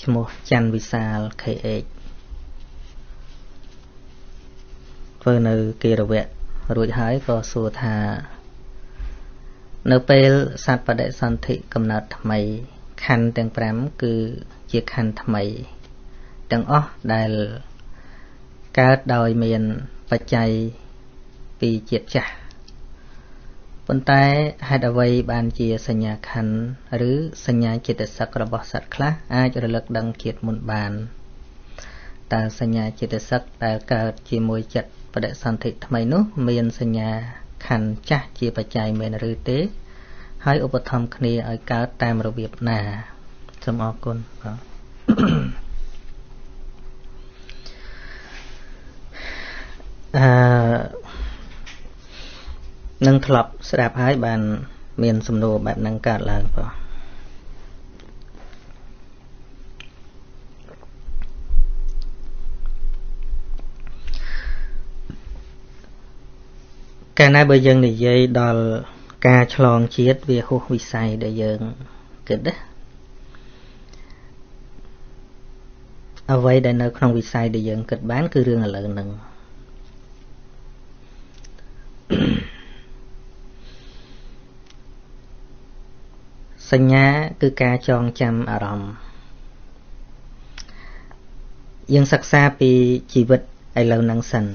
ឈ្មោះច័ន្ទវិសាល KH ធ្វើនៅគិរវៈរួចហើយក៏សួរថានៅពេលសត្វបដិសន្ធិកំណើតថ្មីខណ្ឌទាំង5គឺជាខណ្ឌថ្មីទាំងអស់ដែលកើតដោយមានបច្ច័យពីជាតិចាស់ប៉ុន្តែហេតុអ្វីបានជាសញ្ញាខណ្ឌឬសញ្ញាចិត្តសឹករបស់សត្វខ្លះអាចរលឹកដឹងជាតិមុនបានតើសញ្ញាចិត្តសឹកដែលកើតជាមួយចិត្តបដិសន្ធិថ្មីនោះមានសញ្ញាខណ្ឌចាស់ជាបច្ច័យមែនឬទេហើយឧបត្ថម្ភគ្នាឲ្យកើតតាមរបៀបណាសូមអរគុណបាទនឹងធ្លាប់ស្ដាប់ហើយបានមានសំណួរបែបហ្នឹងកើតឡើងបងកាលណាបើយើងនិយាយដល់ការឆ្លងជាតិវាហួសវិស័យដែលយើងគិតណាអ្វីដែលនៅក្នុងវិស័យដែលយើងគិតបានគឺរឿងឥឡូវហ្នឹងសញ្ញាគឺការចងចាំអារម្មណ៍យើងសិក្សាពីជីវិតឥឡូវហ្នឹងសិន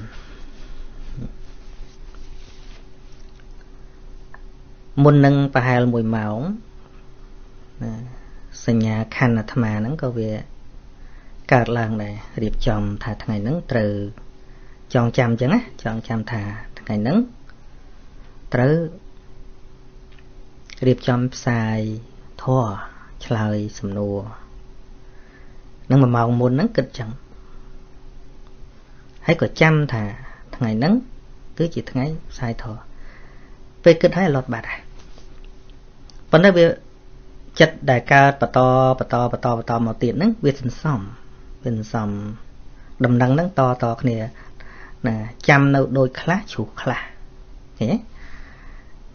មុននឹងប្រហែល1ម៉ោងសញ្ញាខណ្ឌអាត្មាហ្នឹងក៏វាកើតឡើងដែររៀបចំថាថ្ងៃហ្នឹងត្រូវចងចាំអញ្ចឹងណាចងចាំថាថ្ងៃហ្នឹងត្រូវរៀបចំផ្សាយធម៌ឆ្លើយសំណួរនឹង1ម៉ោងមុនហ្នឹងគិតចឹងហើយក៏ចាំថាថ្ងៃហ្នឹងគឺជាថ្ងៃផ្សាយធម៌ពេលគិតហើយលត់បាត់ហើយប៉ុន្តែវាចិត្តដែលកើតបន្តមកទៀតហ្នឹងវាសន្សំដំណឹងហ្នឹងតគ្នាណាចាំនៅដូចខ្លះជ្រុះខ្លះឃើញទេ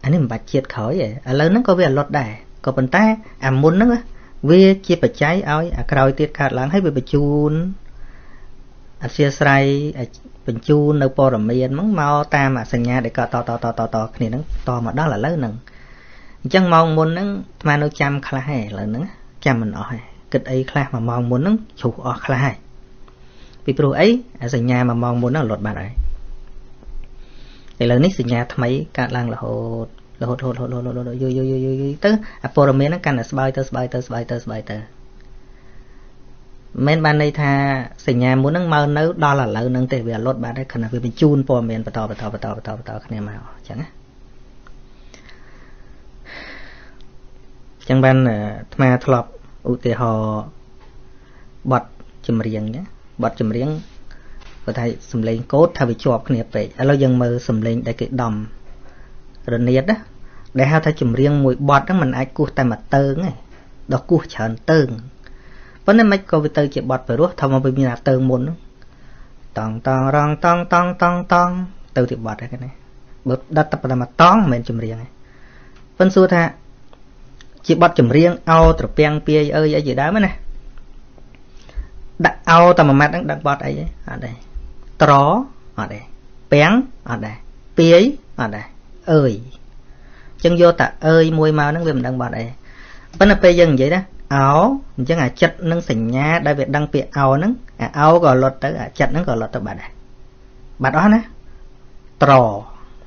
អានេះមិនបាច់ជាតិក្រោយទេឥឡូវហ្នឹងក៏វាអលត់ដែរក៏ប៉ុន្តែអាមុនហ្នឹងវាជាបច្ច័យឲ្យអាក្រោយទៀតកើតឡើងហើយវាបញ្ជូនអធិស្ស្រ័យបញ្ជូននៅព័ត៌មានហ្នឹងមកតាមអសញ្ញាដែលក៏តគ្នាហ្នឹងតមកដល់ឥឡូវហ្នឹងអញ្ចឹងម៉ោងមុនហ្នឹងអាត្មានៅចាំខ្លះហើយឥឡូវហ្នឹងចាំមិនអស់ហើយគិតអីខ្លះ1ម៉ោងមុនហ្នឹងជ្រុះអស់ខ្លះហើយពីព្រោះអីអាសញ្ញា1ម៉ោងមុនហ្នឹងលត់បាត់ហើយឥឡូវនេះសញ្ញាថ្មីកើតឡើងរហូតយូទៅអាព័ត៌មានហ្នឹងកាន់តែស្បើយទៅមិនបានន័យថាសញ្ញាមុនហ្នឹងមកនៅដល់ឥឡូវហ្នឹងទេវាលត់បាត់ហើយគ្រាន់តែវាបញ្ជូនព័ត៌មានបន្តគ្នាមកអញ្ចឹងណាចឹងបានអាត្មាធ្លាប់ឧទាហរណ៍បទចម្រៀងណាបទចម្រៀងបើថាសំឡេងកូដថាវាជាប់គ្នាពេកឥឡូវយើងមើលសំឡេងដែលគេដំរនាតណាដែលហៅថាចម្រៀងមួយបទហ្នឹងมันអាចគោះតែមួយតើងទេដល់គោះច្រើនតើងប៉ុន្តែមិនក៏វាទៅជាបទពិរោះថាមកវាមានអាតើងមុនតងរងតងទៅទីបទហ្នឹងណាបើដិតតែប៉ុណ្ណឹងមកតងមិនមែនចម្រៀងទេប៉ុន្តែសួរថាជាបទចម្រៀងអោត្រពាំងពាយអើយអីជាដើមណាដាក់អោតែមួយម៉ាត់ហ្នឹងដាក់បទអីអត់ដែរត្រអត់ដែរពាំងអត់ដែរពាយអត់ដែរអើយអញ្ចឹងយកតែអើយមួយមកហ្នឹងវាមិនដឹងបទអីប៉ុន្តែពេលយើងនិយាយណាអោអញ្ចឹងអាចិត្តនឹងសញ្ញាដែលវាដឹងពាក្យអោហ្នឹងអាអោក៏លត់ទៅអាចិត្តហ្នឹងក៏លត់ទៅបាត់ដែរបាត់អស់ណាត្រ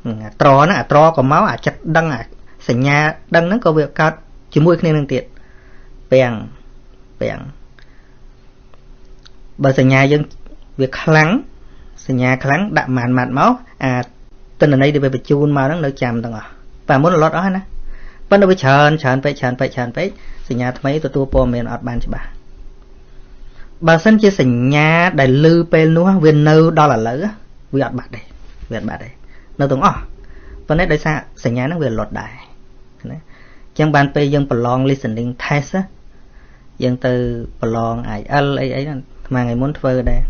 ហ្នឹងអាត្រក៏មកអាចិត្តដឹងអាសញ្ញាដឹងហ្នឹងក៏វាកើតជាមួយគ្នានឹងទៀតពាំងបើសញ្ញាយើងវាខ្លាំងសញ្ញាខ្លាំងដាក់ម៉ាត់មកអាទិន្នន័យដែលវាបញ្ជូនមកហ្នឹងនៅចាំទាំងអស់តែមុនលត់អស់ណាប៉ុន្តែវាច្រើនពេកសញ្ញាថ្មីទទួលព័ត៌មានអត់បានច្បាស់បើសិនជាសញ្ញាដែលលឺពេលនោះវានៅដល់ឥឡូវវាអត់បាត់ទេនៅទាំងអស់ប៉ុន្តែដោយសារសញ្ញាហ្នឹងវាលត់ដែរណាអញ្ចឹងបានពេលយើងប្រឡង listening test យើងទៅប្រឡង IL អីហ្នឹងថ្ងៃមុនធ្វើដែរ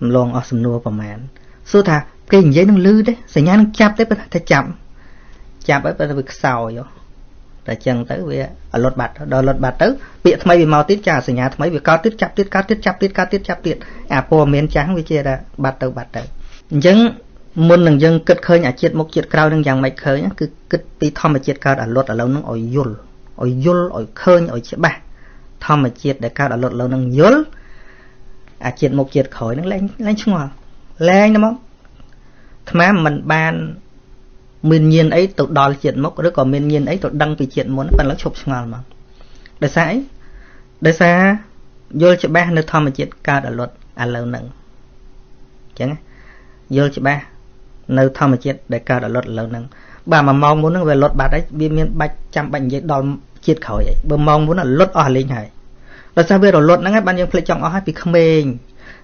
ប្រឡងអស់សំណួរប្រហែលសួរថាគេនិយាយនឹងលឺទេសញ្ញានឹងចាប់ទេប៉ុន្តែចាប់ហើយប៉ុន្តែវាខ្សោយ តែចឹងទៅវាលុតបាត់ដល់លុតបាត់ទៅពាក្យថ្មីវាមកទៀតចាសញ្ញាថ្មីវាកើតទៀតចាប់ទៀតកើតទៀតចាប់ទៀតកើតទៀតចាប់ទៀតអាព័ត៌មានចាំងវាជាថាបាត់ទៅអញ្ចឹងមុននឹងយើងគិតឃើញអាជាតិមុខជាតិក្រោយនឹងយ៉ាងម៉េចឃើញគឺគិតពីធម្មជាតិកើតអាលុតឥឡូវនឹងឲ្យយល់ឲ្យឃើញឲ្យច្បាស់ធម្មជាតិដែលកើតអាលុតឥឡូវនឹងយល់អាជាតិមុខជាតិក្រោយនឹងលែងឆ្ងល់លែងទៅមកអាត្មាមិនបានមានញៀនអីទៅដល់ជាតិមុខឬក៏មានញៀនអីទៅដឹងពីជាតិមុនប៉ុន្តែឈប់ឆ្ងល់មកដោយសារអីដោយសារយល់ច្បាស់នៅធម្មជាតិកើតអាលុតឥឡូវហ្នឹងអញ្ចឹងយល់ច្បាស់នៅធម្មជាតិដែលកើតអាលុតឥឡូវហ្នឹងបាទ1ម៉ោងមុនហ្នឹងវាលុតបាត់ហើយវាមានបាច់ចាំបាច់និយាយដល់ជាតិក្រោយអីបើម៉ោងមុនលុតអស់លេងហើយដោយសារវារលត់ហ្នឹងហើយបានយើងភ្លេចចង់អស់ហើយពីក្មេង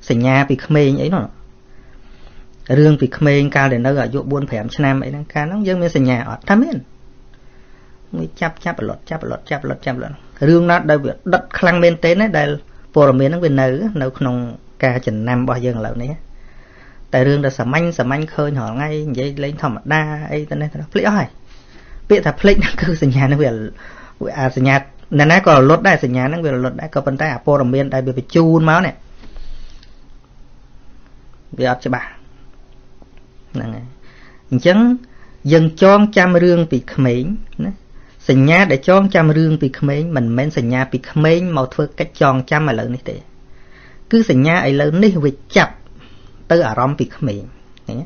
សញ្ញាពីក្មេងអីនោះរឿងពីក្មេងកាលដែលនៅអាយុ4 5ឆ្នាំអីហ្នឹងកាលហ្នឹងយើងមានសញ្ញាអត់ថាមានមួយចាប់រលត់រឿងណាដែលវាដិតខ្លាំងមែនទែនណាដែលព័ត៌មានហ្នឹងវានៅក្នុងការចំណាំរបស់យើងឥឡូវនេះតែរឿងដែលសាមញ្ញឃើញរាល់ថ្ងៃនិយាយលេងធម្មតាអីទៅនេះភ្លេចអស់ហើយពាក្យថាភ្លេចហ្នឹងគឺសញ្ញាហ្នឹងវាអាសញ្ញាណាក៏រលត់ដែរសញ្ញាហ្នឹងវារលត់ដែរក៏ប៉ុន្តែអាព័ត៌មានដែលវាបញ្ជូនមកនេះវាអត់ច្បាស់ហ្នឹងហើយអញ្ចឹងយើងចងចាំរឿងពីក្មេងណាសញ្ញាដែលចងចាំរឿងពីក្មេងមិនមែនសញ្ញាពីក្មេងមកធ្វើកិច្ចចងចាំឥឡូវនេះទេគឺសញ្ញាឥឡូវនេះវាចាប់ទៅអារម្មណ៍ពីក្មេងឃើញទេ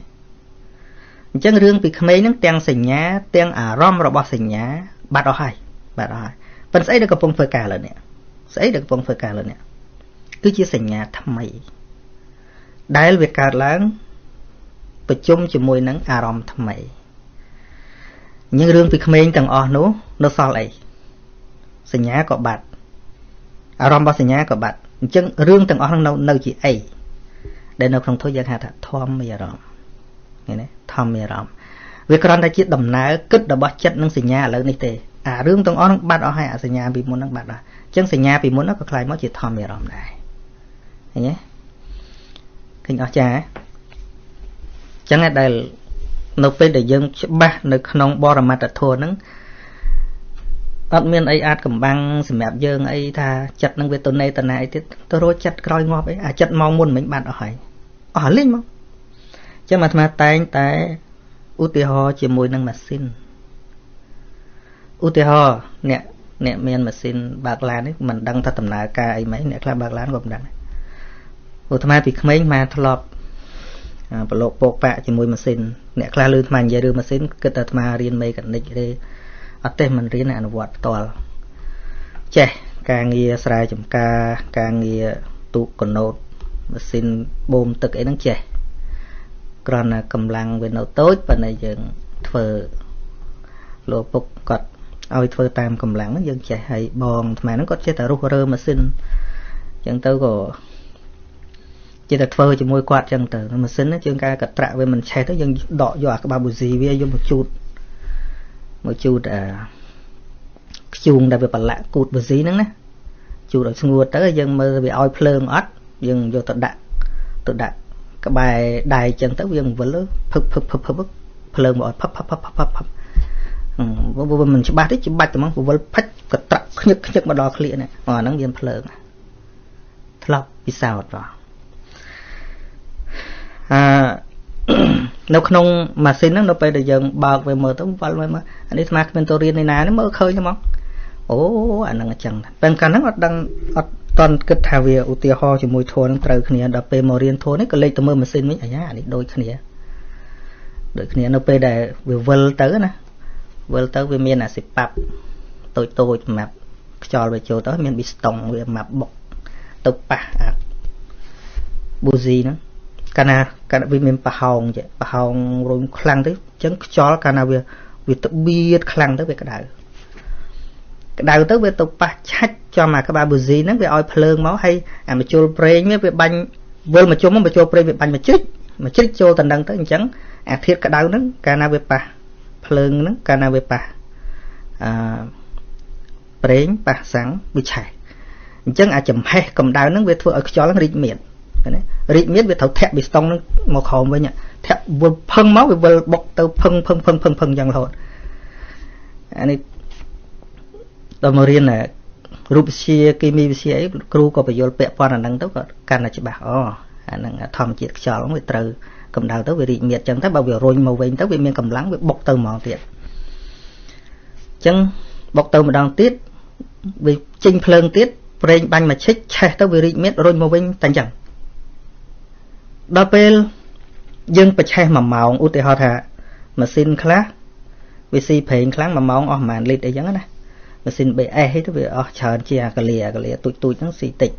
អញ្ចឹងរឿងពីក្មេងហ្នឹងទាំងសញ្ញាទាំងអារម្មណ៍របស់សញ្ញាបាត់អស់ហើយប៉ុន្តែស្អីដែលកំពុងធ្វើការឥឡូវនេះគឺជាសញ្ញាថ្មីដែលវាកើតឡើងប្រជុំជាមួយនឹងអារម្មណ៍ថ្មីអញ្ចឹងរឿងពីក្មេងទាំងអស់នោះនៅសល់អីសញ្ញាក៏បាត់អារម្មណ៍របស់សញ្ញាក៏បាត់អញ្ចឹងរឿងទាំងអស់នោះនៅជាអីដែលនៅក្នុងធម៌យើងហៅថាធម្មអារម្មណ៍ឃើញទេធម្មអារម្មណ៍វាគ្រាន់តែជាដំណើរគិតរបស់ចិត្តនិងសញ្ញាឥឡូវនេះទេអារឿងទាំងអស់នោះបាត់អស់ហើយអាសញ្ញាពីមុនហ្នឹងបាត់អស់អញ្ចឹងសញ្ញាពីមុនហ្នឹងក៏คล้ายមកជាធម្មអារម្មណ៍ដែរឃើញទេឃើញអស់ចាអញ្ចឹងដែលនៅពេលដែលយើងច្បាស់នៅក្នុងបរមត្តធម៌ហ្នឹងអត់មានអីអាចកំបាំងសម្រាប់យើងអីថាចិត្តនឹងវាទៅណេតណាអីទៀតទៅរកចិត្តក្រោយងាប់អីអាចិត្តមកមុនមិញបាត់អស់ហើយអស់លេងមកអញ្ចឹងអាត្មាតែងតែឧទាហរណ៍ជាមួយនឹងម៉ាស៊ីនឧទាហរណ៍អ្នកមានម៉ាស៊ីនបើកឡាននេះមិនដឹងថាដំណើរការអីមិនអ្នកខ្លះបើកឡានក៏មិនដឹងអាត្មាពីក្មេងមកធ្លាប់ប្រឡូកពកប៉ាក់ជាមួយម៉ាស៊ីនអ្នកខ្លះឮអាត្មានិយាយរឿងម៉ាស៊ីនគិតថាអាត្មារៀនមេកានិកទេអត់ទេមិនរៀនអនុវត្តផ្ទាល់ចេះការងារស្រែចម្ការការងារទូកកណូតម៉ាស៊ីនបូមទឹកអីហ្នឹងចេះគ្រាន់តែកម្លាំងវានៅតូចប៉ុន្តែយើងធ្វើលោកពុកគាត់ឲ្យធ្វើតាមកម្លាំងហ្នឹងយើងចេះហើយបងអាត្មាហ្នឹងគាត់ចេះតែរុះរើម៉ាស៊ីនអញ្ចឹងទៅក៏ចេះតែធ្វើជាមួយគាត់អញ្ចឹងទៅម៉ាស៊ីនហ្នឹងជាងការកត្រាក់វាមិនឆេះទៅយើងដកយកអាក្បាលប៊ូស៊ីវាយកមកជូតខ្ជូងដែលវាប្រឡាក់គូតប៊ូស៊ីហ្នឹងណាជូតឲ្យស្ងួតទៅយើងមើលវាឲ្យភ្លើងអត់យើងយកទៅដាក់ក្បែរដៃអញ្ចឹងទៅវាវិលភឹកភ្លើងមកឲ្យផឹបវាមិនច្បាស់ទេច្បាច់តែមកវិលផិចកត្រាក់ខ្ញឹកមកដល់ក្លៀកនេះអាហ្នឹងវាភ្លើងធ្លាប់ពិសោធន៍បងនៅក្នុងម៉ាស៊ីនហ្នឹងនៅពេលដែលយើងបើកវាមើលទៅវល់មើលអានេះស្មាគ្មានទៅរៀននៅណានេះមើលឃើញទេមកអូអាហ្នឹងអញ្ចឹងតែកាលហ្នឹងអត់ដឹងអត់តន់គិតថាវាឧទាហរណ៍ជាមួយធัวហ្នឹងត្រូវគ្នាដល់ពេលមករៀនធัวនេះក៏លេចទៅមើលម៉ាស៊ីនវិញអាយ៉ានេះដូចគ្នានៅពេលដែលវាវិលទៅណាវិលទៅវាមានអាសិប៉ាប់តូចសម្រាប់ខ្យល់វាចូលទៅមានប៊ីស្តុងវាម៉ាប់បុកទៅប៉ះអាប៊ូស៊ីហ្នឹងកាលណាវាមានប្រហោងរុំខ្លាំងទៅអញ្ចឹងខ្យល់កាលណាវាទៅបៀតខ្លាំងទៅវាក្តៅទៅវាទៅប៉ះឆាច់ចំអាក្បាលប៊ូស៊ីហ្នឹងវាឲ្យភ្លើងមកហើយអាមជុលប្រេងវាបាញ់វិលមកជុំមកជុលប្រេងវាបាញ់មកជ្រិចចូលតណ្ដឹងទៅអញ្ចឹងអាធាតុក្តៅហ្នឹងកាលណាវាប៉ះភ្លើងហ្នឹងកាលណាវាប៉ះប្រេងប៉ះសាំងវាឆេះអញ្ចឹងអាចំហេះកម្ដៅហ្នឹងវាធ្វើឲ្យខ្យល់ហ្នឹងរីកមានរីកមានវាត្រូវធាក់ប៊ីស្តុងហ្នឹងមកក្រោមវិញធាក់វិលផឹងមកវាវិលបុកទៅផឹងយ៉ាងរហូតអានេះ ដល់មករៀនរូបវិទ្យាគីមីវិទ្យាអីគ្រូក៏បញ្យល់ពាក់ព័ន្ធអាហ្នឹងទៅក៏កាន់តែច្បាស់អូអាហ្នឹងធម្មជាតិខ្យល់វាត្រូវកម្ដៅទៅវារីកមាឌចឹងទៅបើវារុញមកវិញទៅវាមានកម្លាំងវាបុកទៅហ្មងទៀតចឹងបុកទៅម្ដងទៀតវាចេញភ្លើងទៀតប្រេងបាញ់មកឈិចឆេះទៅវារីកមាឌរុញមកវិញតែអញ្ចឹងដល់ពេលយើងបច្ឆេះ1ម៉ោងឧទាហរណ៍ថាម៉ាស៊ីនខ្លះវាស៊ីប្រេងខ្លាំង1ម៉ោងអស់ប្រហែលលីត្រអីចឹងណាម៉ាស៊ីន BS ទៅវាអស់ច្រើនជាអាកាលីទូចហ្នឹងស៊ីតិច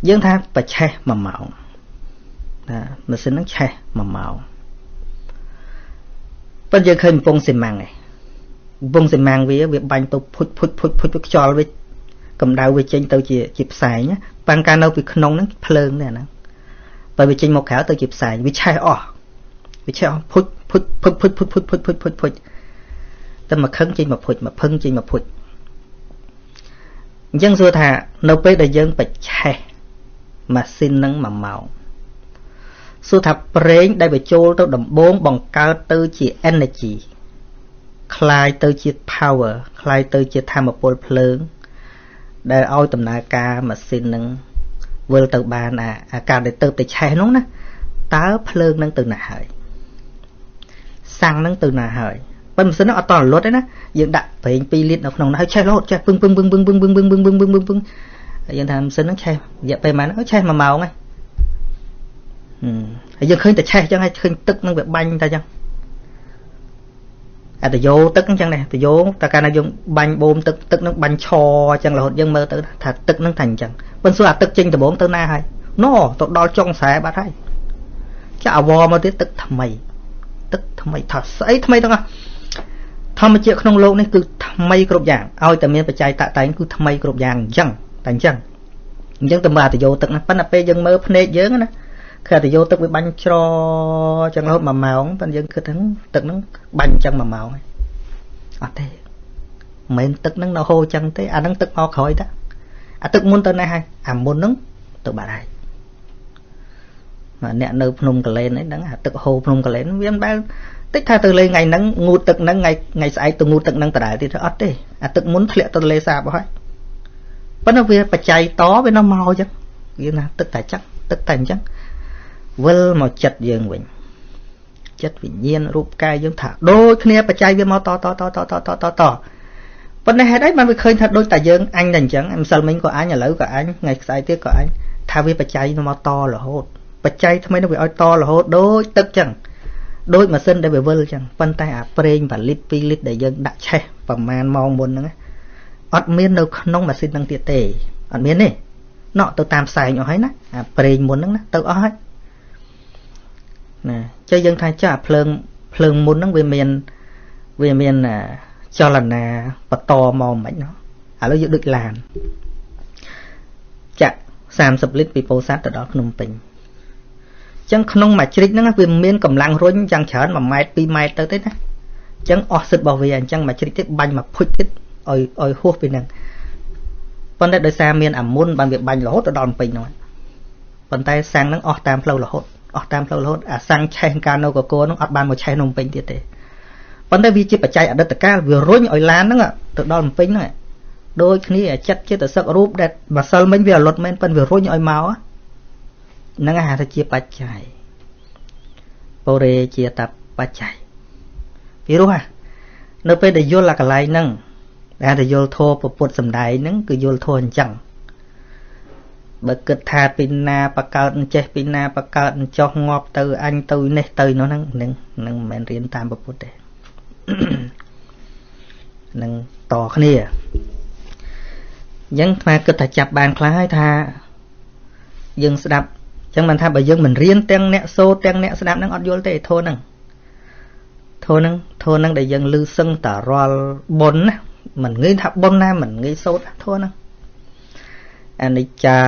យើងថាបច្ឆេះ1ម៉ោងណាម៉ាស៊ីនហ្នឹងឆេះ1ម៉ោងប៉ុន្តែយើងឃើញកំពុងស៊ីម៉ាំងឯងកំពុងស៊ីម៉ាំងវាបាញ់ទៅភុចខ្យល់វាកម្ដៅវាចេញទៅជាផ្សែងប៉ាំងកាលនៅពីក្នុងហ្នឹងភ្លើងនេះហ្នឹងបើវាចេញមកក្រៅទៅជាផ្សែងវាឆេះអស់ភុចតែមកខឹងចេញមកភុចមកភឹងចេញមកភុចអញ្ចឹងសួរថានៅពេលដែលយើងបច្ឆេះម៉ាស៊ីនហ្នឹង1ម៉ោងសួរថាប្រេងដែលបញ្ចូលទៅដំបូងបង្កើតទៅជា energy คล้ายទៅជា power คล้ายទៅជាធម្មពលភ្លើងដែលឲ្យដំណើរការម៉ាស៊ីនហ្នឹងវិលទៅបានអាការដែលទៅឆេះនោះណាតើភ្លើងហ្នឹងទៅណាហើយសាំងហ្នឹងទៅណាហើយប៉ុន្តែម៉ាស៊ីនហ្នឹងអត់តរលត់ទេណាយើងដាក់ប្រេង2លីត្រនៅក្នុងនោះហើយឆេះរហូតឆេះពឹងយើងថាម៉ាស៊ីនហ្នឹងឆេះរយៈពេលប៉ុន្មានឆេះ1ម៉ោងហើយហើយយើងឃើញតែឆេះអញ្ចឹងហើយឃើញទឹកហ្នឹងវាបាញ់តែអញ្ចឹងអត់ទៅយោទឹកអញ្ចឹងដែរទៅយោតែកាលណាយើងបាញ់បូមទឹកហ្នឹងបាញ់ឆអញ្ចឹងរហូតយើងមើលទៅថាទឹកហ្នឹងថាអញ្ចឹងប៉ុន្តែសួរអាទឹកចេញដំបងទៅណាហើយណូទៅដល់ចុងខ្សែបាត់ហើយចាក់អវមកទៀតទឹកថ្មីថាស្អីថ្មីទាំងអស់ធម្មជាតិក្នុងโลกនេះគឺថ្មីគ្រប់យ៉ាងឲ្យតែមានបច្ច័យតាក់តែងគឺថ្មីគ្រប់យ៉ាងអញ្ចឹងតែអញ្ចឹងទៅមើលអាតយោទឹកណាប៉ុន្តែពេលយើងមើលភ្នែកយើងណាគឺអាតយោទឹកវាបាញ់ច្រអញ្ចឹងរហូត1ម៉ោងប៉ុន្តែយើងគិតហ្នឹងទឹកហ្នឹងបាញ់អញ្ចឹង1ម៉ោងហើយអត់ទេមិនមែនទឹកហ្នឹងនៅហូរអញ្ចឹងទេអាហ្នឹងទឹកមកក្រោយតាអាទឹកមុនទៅណាហើយអាមុនហ្នឹងទៅបាត់ហើយអ្នកនៅភ្នំកលែនហ្នឹងដឹងអាទឹកហូរភ្នំកលែនវាមិនដែលតិចថាទៅលេងថ្ងៃហ្នឹងងូតទឹកហ្នឹងថ្ងៃស្អែកទៅងូតទឹកហ្នឹងដដែលទៀតអត់ទេអាទឹកមុនធ្លាក់ទៅទន្លេសាបអស់ហើយប៉ុន្តែវាបច្ច័យតវានៅមកអញ្ចឹងវាណាទឹកតែចឹងទឹកតែអញ្ចឹងវិលមកចិត្តយើងវិញចិត្តវិញ្ញាណរូបកាយយើងថាដូចគ្នាបច្ច័យវាមកតប៉ុន្តែហេតុអីបានវាឃើញថាដូចតែយើងអញតែអញ្ចឹងម្សិលមិញក៏អញឥឡូវក៏អញថ្ងៃស្អែកទៀតក៏អញថាវាបច្ច័យមកតរហូតបច្ច័យថ្មីនោះវាឲ្យតរហូតដូចទឹកអញ្ចឹងដូចម៉ាស៊ីនដែលវាវិលអញ្ចឹងប៉ុន្តែអាប្រេង1លីត្រ2លីត្រដែលយើងដាក់ឆេះប្រហែលម៉ោងមុនហ្នឹងអត់មាននៅក្នុងម៉ាស៊ីនហ្នឹងទៀតទេអត់មានទេណក់ទៅតាមផ្សែងអស់ហើយណាអាប្រេងមុនហ្នឹងណាទៅអស់ហើយណាចុះយើងថាចាភ្លើងមុនហ្នឹងវាមានចលនាបន្តមកមិនណោះឥឡូវយើងដូចឡានចាក់30លីត្រពីពោធិ៍សាត់ទៅដល់ភ្នំពេញអញ្ចឹងក្នុងមួយជ្រិចហ្នឹងវាមានកម្លាំងរុញយ៉ាងច្រើន1ម៉ែត្រ2ម៉ែត្រទៅទេណាអញ្ចឹងអស់សិទ្ធរបស់វាអញ្ចឹងមួយជ្រិចទៀតបាញ់មកភុចទៀតឲ្យហួសពីហ្នឹងប៉ុន្តែដោយសារមានអាមុនបានវាបាញ់រហូតទៅដល់ភ្នំពេញហ្នឹងប៉ុន្តែសាំងហ្នឹងអស់តាមផ្លូវរហូតអាសាំងឆេះកាលនៅកកហ្នឹងអត់បានមកឆេះនៅភ្នំពេញទៀតទេប៉ុន្តែវាជាបច្ច័យអតីតកាលវារុញឲ្យឡានហ្នឹងទៅដល់ភ្នំពេញហ្នឹងដូចគ្នាចិត្តចិត្តសឹករូបដែលម្សិលមិញវាអលត់មែនប៉ុន្តែវារុញឲ្យមកហ្នឹងហៅថាជាបច្ច័យបរិយជាតបច្ច័យពីរោះនៅពេលដែលយល់អាកន្លែងហ្នឹងដែលតែយល់ធម៌ពុទ្ធសំដែងហ្នឹងគឺយល់ធម៌អញ្ចឹងបើគិតថាពីណាបកើតអញ្ចេះពីណាបកើតអញ្ចោះងាប់ទៅអញទៅនេះទៅនោះហ្នឹងមិនមែនរៀនតាមពុទ្ធទេនឹងតគ្នាអញ្ចឹងអាគិតថាចាប់បានខ្លះហើយថាយើងស្ដាប់អញ្ចឹងមិនថាបើយើងមិនរៀនទាំងអ្នកសូត្រទាំងអ្នកស្ដាប់ហ្នឹងអត់យល់ទេធម៌ហ្នឹងដែលយើងលឺសឹងតរាល់បុណ្យណាមិនងាយថាបុណ្យណាមិនងាយសូត្រធម៌ហ្នឹងអនិច្ចា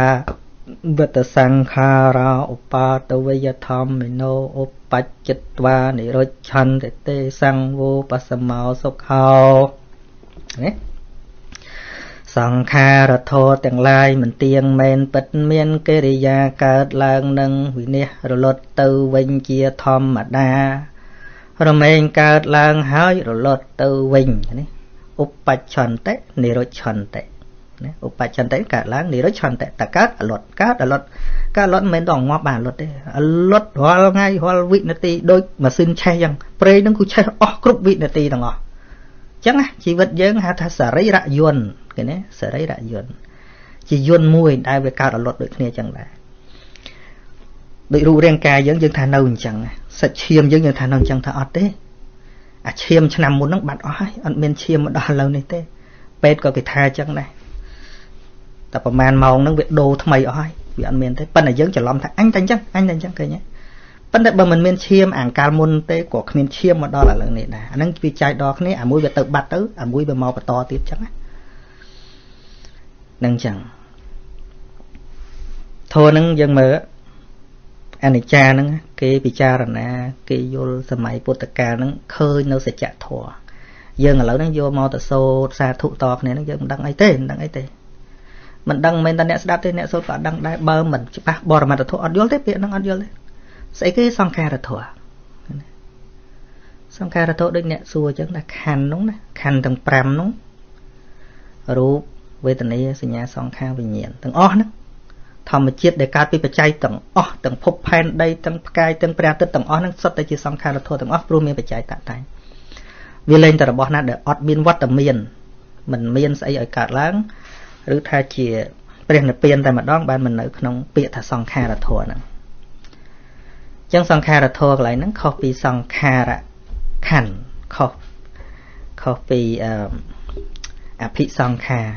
វតសង្ខារាឧបាទវយធម្មិណោឧបច្ចិតវានិរុច្ឆន្តិទេសង្វោបសមោសុខោណាសង្ខារធោទាំងឡាយមិនទៀងមែនពិតមានកិរិយាកើតឡើងនឹងវិនិច្ឆ័យរលត់ទៅវិញជាធម្មតារមែងកើតឡើងហើយរលត់ទៅវិញនេះឧ ឧបច្ឆន្តិនិរុច្ឆន្តិណាឧបច្ឆន្តិកើតឡើងនិរុច្ឆន្តិតកើតអលត់កើតអលត់មិនមែនដល់ងាប់បានអលត់ទេអលត់រាល់ថ្ងៃរាល់វិនាទីដូចម៉ាស៊ីនឆេះអញ្ចឹងប្រេងហ្នឹងគឺឆេះអស់គ្រប់វិនាទីទាំងអស់អញ្ចឹងណាជីវិតយើងហៅថាសរីរៈយន្តគេណាសរីរៈយន្តជាយន្តមួយដែលវាកើតអលត់ដូចគ្នាអញ្ចឹងដែរដូចរូបរាងកាយយើងថានៅអញ្ចឹងសាច់ឈាមយើងថានៅអញ្ចឹងថាអត់ទេអាឈាមឆ្នាំមុនហ្នឹងបាត់អស់ហើយអត់មានឈាមមកដល់ឥឡូវនេះទេពេទ្យក៏គេថាអញ្ចឹងដែរតែប្រហែលម៉ោងហ្នឹងវាដូរថ្មីអស់ហើយវាអត់មានទេប៉ុន្តែយើងច្រឡំថាអញតែអញ្ចឹងឃើញទេប៉ុន្តែបើមិនមានឈាមអាកាលមុនទេក៏គ្មានឈាមមកដល់ឥឡូវនេះដែរអាហ្នឹងវាចែកដល់គ្នាអាមួយវាទៅបាត់ទៅអាមួយវាមកបន្តទៀតអញ្ចឹងណានឹងអញ្ចឹងធម៌ហ្នឹងយើងមើលអនិច្ចាហ្នឹងគេពិចារណាគេយល់សម័យពុទ្ធកាលហ្នឹងឃើញនៅសច្ចធម៌យើងឥឡូវហ្នឹងយកមកទៅសូត្រសាធុតគ្នាហ្នឹងយើងមិនដឹងអីទេមិនដឹងមិនតែអ្នកស្ដាប់ទេអ្នកសូត្រក៏អត់ដឹងដែរបើមិនច្បាស់បរមត្ថធម៌អត់យល់ទេពាក្យហ្នឹងអត់យល់ទេស្អីគេសង្ខារធម៌សង្ខារធម៌ដូចអ្នកសួរអញ្ចឹងថាខណ្ឌហ្នឹងណាខណ្ឌទាំង5ហ្នឹងរូបវេទនាសញ្ញាសង្ខារវិញ្ញាណទាំងអស់ហ្នឹងធម្មជាតិដែលកើតពីបច្ច័យទាំងអស់ទាំងភពផែនដីទាំងផ្កាយទាំងព្រះអាទិត្យទាំងអស់ហ្នឹងសុទ្ធតែជាសង្ខារធម៌ទាំងអស់ព្រោះមានបច្ច័យតាក់តែងវាលែងតែរបស់ណាដែលអត់មានវត្តមានមិនមានស្អីឲ្យកើតឡើងឬថាជាព្រះនិព្វានតែម្ដងបានមិននៅក្នុងពាក្យថាសង្ខារធម៌ហ្នឹងអញ្ចឹងសង្ខារធម៌កន្លែងហ្នឹងខុសពីសង្ខារខណ្ឌខុសពីអភិសង្ខារ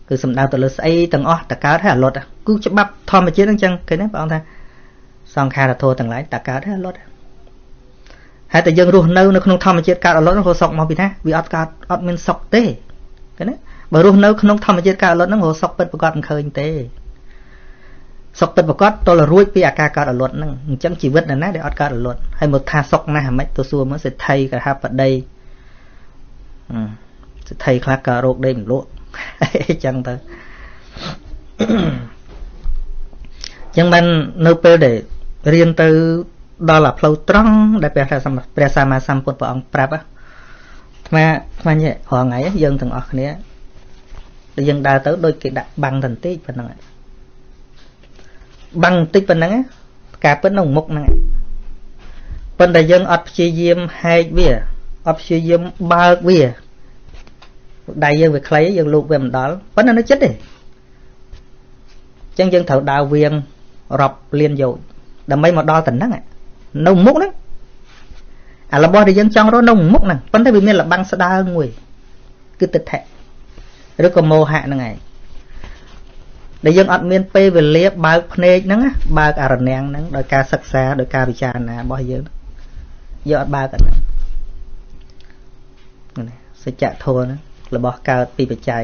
គឺសំដៅទៅលើស្អីទាំងអស់តកើតហើយអលត់គឺច្បាប់ធម្មជាតិហ្នឹងអញ្ចឹងឃើញទេបងថាសង្ខារធម៌ទាំងឡាយតកើតហើយអលត់ហើយតែយើងរស់នៅក្នុងធម្មជាតិកើតអលត់ហ្នឹងរស់សុខមកពីណាវាអត់កើតអត់មានសុខទេឃើញទេបើរស់នៅក្នុងធម្មជាតិកើតអលត់ហ្នឹងរស់សុខពិតប្រកបមិនឃើញទេសុខពិតប្រកបតលរួចពីអាការកើតអលត់ហ្នឹងអញ្ចឹងជីវិតណាដែលអត់កើតអលត់ហើយមកថាសុខណាស់ហ្មងទៅសួរមើលសេដ្ឋីកហបតីសេដ្ឋីខ្លះកើតរោគដេកមិនលក់អញ្ចឹងទៅអញ្ចឹងបាននៅពេលដែលរៀនទៅដល់អាផ្លូវត្រង់ដែលព្រះសម្មាសម្ពុទ្ធព្រះអង្គប្រាប់ថ្មញ៉ែរាល់ថ្ងៃយើងទាំងអស់គ្នាដែលយើងដើរទៅដូចគេដាក់បាំងតន្តិចប៉ុណ្ណឹងបាំងបន្តិចប៉ុណ្ណឹងការពិតនៅមុខហ្នឹងប៉ុន្តែយើងអត់ព្យាយាមហែកវាអត់ព្យាយាមបើកវាដៃយើងវាខ្លីយើងលូកវាមិនដល់ប៉ុន្តែនៅចិត្តទេអញ្ចឹងយើងត្រូវដើរវៀងរាប់លានយោជន៍ដើម្បីមកដល់តំណឹងនៅមុខហ្នឹងអារបស់ដែលយើងចង់រកនៅមុខហ្នឹងប៉ុន្តែវាមានលបាំងស្ដើងមួយគឺទិដ្ឋិឬក៏មោហៈហ្នឹងឯងដែលយើងអត់មានពេលវេលាបើកភ្នែកហ្នឹងបើកអរនាំងហ្នឹងដោយការសិក្សាដោយការពិចារណារបស់យើងអត់បើកអាហ្នឹងសច្ចធម៌ហ្នឹងរបស់កើតពីបច្ច័យ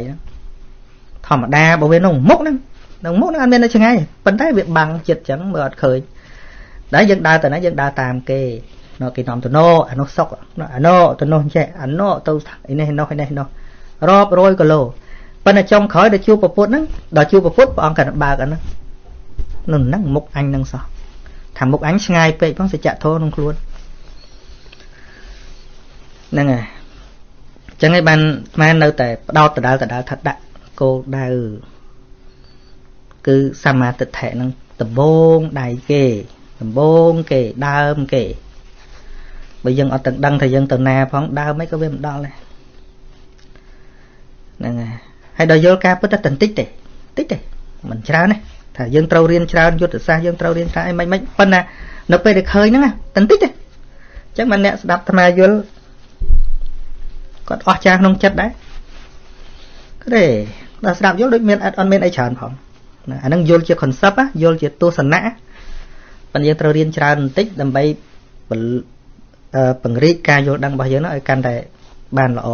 ធម្មតាបើវានៅមុខហ្នឹងអត់មាននៅឆ្ងាយប៉ុន្តែវាបាំងចិត្តចឹងមើលអត់ឃើញដែលយើងដើរទៅណាយើងដើរតាមគេនៅគេនាំទៅណោអានោះសុកអាណោទៅនោះចេះអាណោទៅនេះនោះរាប់រយគីឡូប៉ុន្តែចុងក្រោយដល់ជួបពពុទ្ធហ្នឹងដល់ជួបពពុទ្ធព្រះអង្គក៏បើកអាហ្នឹងមុខអញហ្នឹងសោះថាមុខអញឆ្ងាយពេកផងសច្ចធម៌ក្នុងខ្លួនហ្នឹងហើយចឹងហើយបានស្មាននៅតែផ្ដោតដដែលថាដាក់គោលដៅគឺសម្មាទិដ្ឋិហ្នឹងដំបូងដៃគេដំបូងគេដើមគេបើយើងអត់ទាំងដឹងថាយើងទៅណាផងដើមអីក៏វាមិនដល់ដែរហ្នឹងហើយដល់យល់ការពិតតែតិចទេមិនច្រើនទេថាយើងត្រូវរៀនច្រើនយុទ្ធសាស្ត្រយើងត្រូវរៀនច្រើនអីមិនប៉ុន្តែនៅពេលដែលឃើញហ្នឹងតិចទេអញ្ចឹងបានអ្នកស្ដាប់អាត្មាយល់គាត់អស់ចាក្នុងចិត្តដែរទេដល់ស្ដាប់យល់ដូចមានអត់មានអីច្រើនផងអាហ្នឹងយល់ជា concept យល់ជាទស្សនៈប៉ុន្តែយើងត្រូវរៀនច្រើនបន្តិចដើម្បីពង្រីកការយល់ដឹងរបស់យើងឲ្យកាន់តែបានល្អ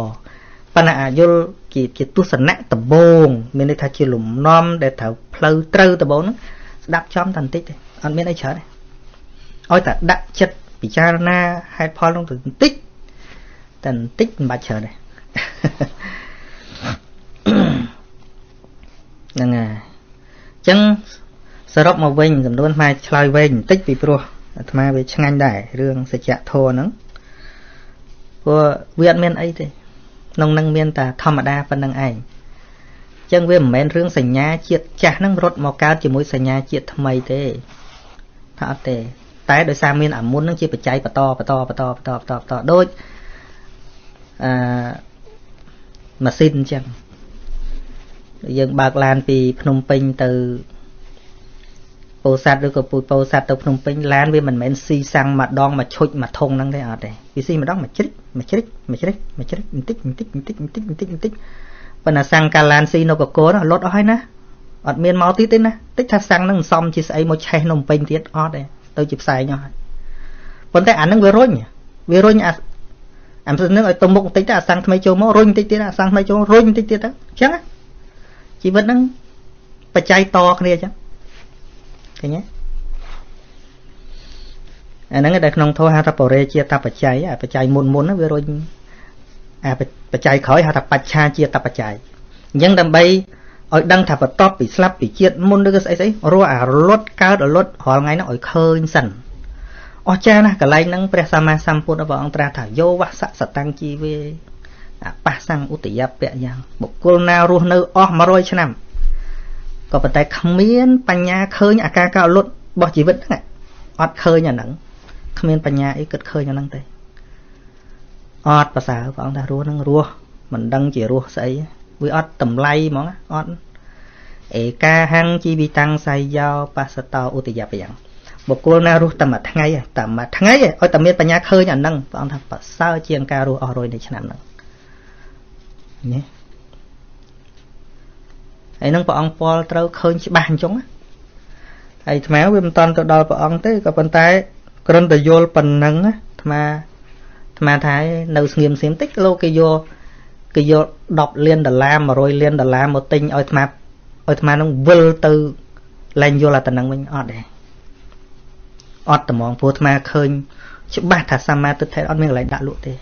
ប៉ុន្តែអាចយល់ជាទស្សនៈដំបូងមានន័យថាជាលំនាំដែលត្រូវផ្លូវត្រូវដំបូងហ្នឹងស្ដាប់ចំតែបន្តិចទេអត់មានអីច្រើនទេឲ្យតែដាក់ចិត្តពិចារណាហេតុផលនោះទៅបន្តិចមិនបាច់ច្រើនទេហ្នឹងហើយអញ្ចឹងសរុបមកវិញចំនួនខ្មែរឆ្លើយវែងបន្តិចពីព្រោះអាត្មាវាឆ្ងាញ់ដែររឿងសច្ចធម៌ហ្នឹងព្រោះវាអត់មានអីទេ nông năng miên ta thầm đa phần năng ảnh chân với mẹn rương sành nhá chiết chả năng rốt màu cao chỉ mũi sành nhá chiết thầm mây thế thọ tệ tái đời xa miên ẩm muốn năng chi phải cháy bà to đôi mà xin chăng dân bạc lan vì Phnom Penh từ Pô sát rồi có Pô sát từ Phnom Penh lan với mình mẹn xì sang mà đong mà chốt mà thông năng thế ở đây vì xì mà đong mà tích phần là sang cả lan xì nó có cố nó lót ói nè ở miền máu tí nè tích thà sang nó xong chỉ xây một chai Phnom Penh tiết ở đây tôi chụp xài nhau vấn đề ảnh nó vừa rồi nhá em xin nước ở tôm mục tích là sang mấy chỗ máu rung tích là sang mấy chỗ rung tích đó chắc á chỉ vẫn đang phải chạy to cái này chứ cái nhé nó cái đặc nông thôi ha tập bore chia tập phải chạy muốn nó vừa rồi phải chạy khỏi ha tập cha chia tập chạy nhưng đầm bay ở đăng thập top bị slap bị chết môn được cái ấy rồi lót cao rồi lót họ ngay nó ở khơi sần ở cha na cái này năng presama samput ở vòng tra thả vô vắt sạ tăng chi về ba sang utiyap bẹ nhang một cô nào ruột nơi mà rồi cho nằm có vấn đề không miên banya nhà khơi nhà ca cao lót bỏ chỉ vẫn này ọt khơi nhà nắng không miên banya nhà ấy cất khơi nhà nắng đây ọt bà xã vòng ta ruột mình đăng chỉ ruột sấy với ọt tầm lay món ọt ca hăng chi bị tăng say giao pastor utiyap bẹ một cô nào ruột tầm mà tháng ấy ôi tầm miên banya nhà khơi nhà nắng vòng ta bà sao chiên ca ruột rồi để cho nằm nắng nhé ấy nâng bọn ông Paul trâu khơi chỉ bàn chúng á ấy máu viêm toàn tôi đòi bọn ông tới có bàn tay còn từ vô phần nâng á mà thái nấu nghiêm xiêm tích lô cái vô đọc liên đà lam mà rồi liên đà lam một tinh ôi mà nó vơ từ lên vô là tận năng mình ọt đây ọt tầm mong phố mà khơi chứ ba thả sa ma tôi thấy ọt mình lại đã lụa thế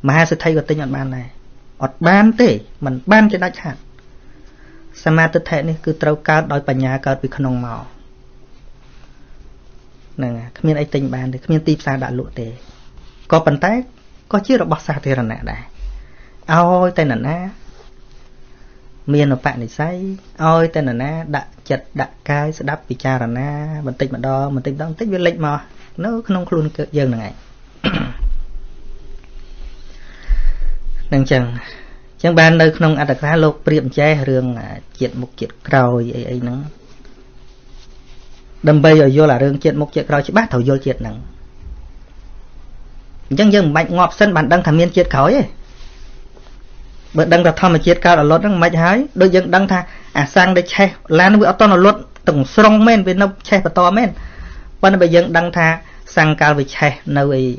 mà hai sẽ thấy có tinh ọt ban này ọt ban thế mình ban cho nó chặt sa ma tôi thấy này cứ trâu cao đòi bà nhà cao bị khăn màu nè không biết ai tinh ban thì không biết tiếp xa đã lụa thế có bàn tay có chiếc bọc xa thì là nè đây ôi tên là ná miền ở bạn này say ôi tên là ná đã chật đã cái sẽ đắp bị cha là ná mình tích đó tích với lệnh mà nó không luôn dừng này đừng chẳng ban nơi không ăn được ra lục priệm che rương chuyện một chuyện rồi ấy nó đâm bây giờ vô là rương chuyện một chuyện rồi chỉ bắt thầu vô chuyện nặng chẳng dừng mạnh ngọt sân bạn đang thầm miên chết khói ấy bữa đang tập thầm mà chết cao là lót đang mạnh hái đôi dân đang tha sang đây che lan nó bị to là lót từng strong men với nó che và to menวันbây giờ đăng tha sang cao với che nơi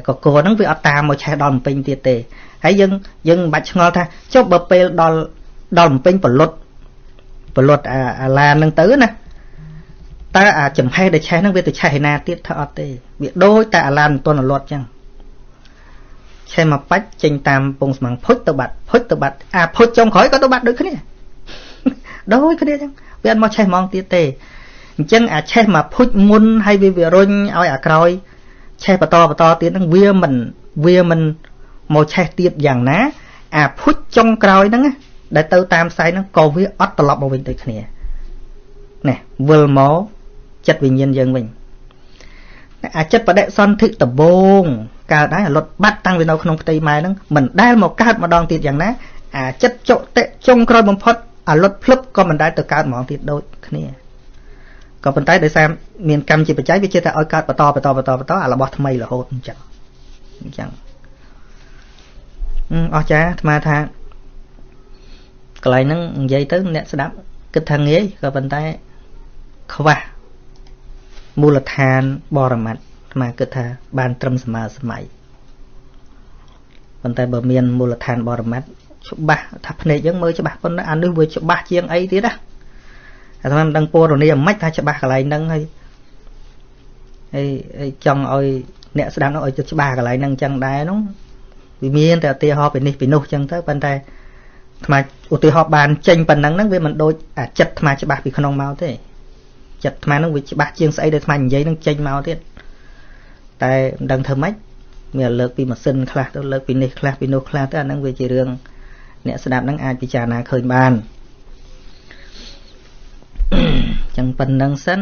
có cô nó với ta một che đòn pin tiệt tề hãy dân bạch ngó tha cho bờ pe đòn pin bờ lột là nâng tứ nè ta chấm hay để che nó về từ che na tiết thọ tề việc đôi ta làm tuần là lột chăng che mà bách trình tam bông mảng phốt tơ bạch phốt trong khỏi có tơ bạch được cái này đôi cái này chăng biết mà che mong tiết tề chân che mà phốt muôn hay vì việc rồi oi còi che bà to tiết năng vía mình một che tiết dạng ná phút trong còi đó để tơ tam sai nó còn với ớt lọc một mình tới này nè vừa máu chất vì nhân dân mình chất và đệ son thị tập bông cả đấy là luật bắt tăng về đâu không tây mai nó mình đai một cát mà đòn tiết dạng ná chất chỗ tệ trong còi bấm phốt luật flip có mình đai từ cát mỏng tiết đôi này có phần tay để xem miền cam chỉ phải trái với chia tay oi cát và to là bọt mây là hốt chẳng cha mà tha cái này nó dây tới nè sẽ đáp cái thằng ấy có phần tay không à mua là than bò rầm mặt mà cái thà bàn trầm mà mày phần tay bờ miền mua là than bò rầm mặt chụp ba tháp này giống mới cho bà con ăn được với chụp ba chiên ấy thế đó thằng đang po rồi này mách ta cho ba cái này nâng hay trong ơi nè sẽ đang nói cho ba cái này nâng chân đá nó vì miên tại tia ho phải nô chân tới bên tay mà tia ho bàn tranh phần nắng với mình đôi chật mà cho ba bị không mau thế chật mà nó bị ba chiên sấy để mà giấy nó tranh mau thế tại đang thơ mách មានលើកពីម៉ាស៊ីនខ្លះទៅលើកពីនេះខ្លះពីនោះខ្លះទៅអាហ្នឹងវាជារឿងអ្នកស្ដាប់ហ្នឹងអាចពិចារណាឃើញបានចឹងប៉ុណ្្នឹងសិន